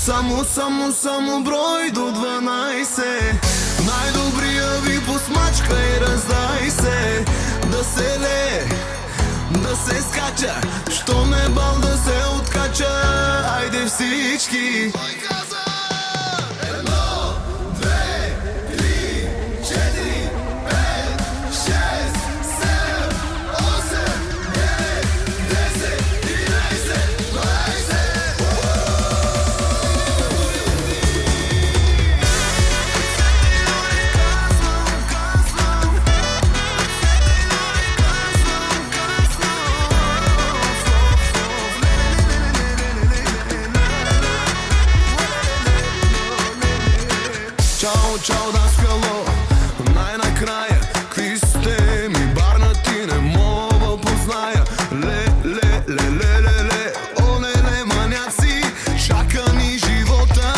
Само брой до 12. Най-добрия ви посмачка и раздай се. Да се лее, да се скача, що ме бал да се откача. Айде всички. Чао, да скало, най-накрая, какви сте ми барнати, не мога позная. Ле, оле, маняци, чака ни живота.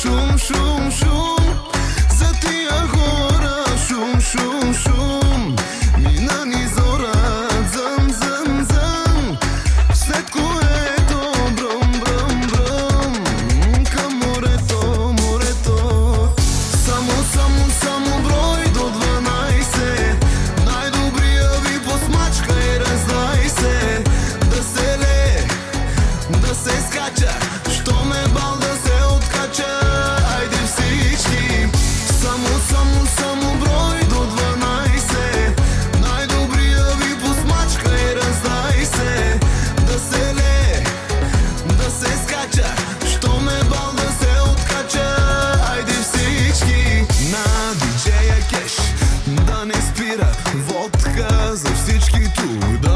Шум, за тия хора, шум, мина ни зора, зъм, след което бръм, към морето. Само брой до 12. Най-добрия ви посмачка и раздай се. Да се лее, да се скача, що ме бал да се откача. Айде всички. Само брой до 12. Най-добрия ви посмачка и раздай се. Да се лее, да се скача, що ме бал да се откача. Айде всички. На диджея кеш да не спира, водка за всички тук да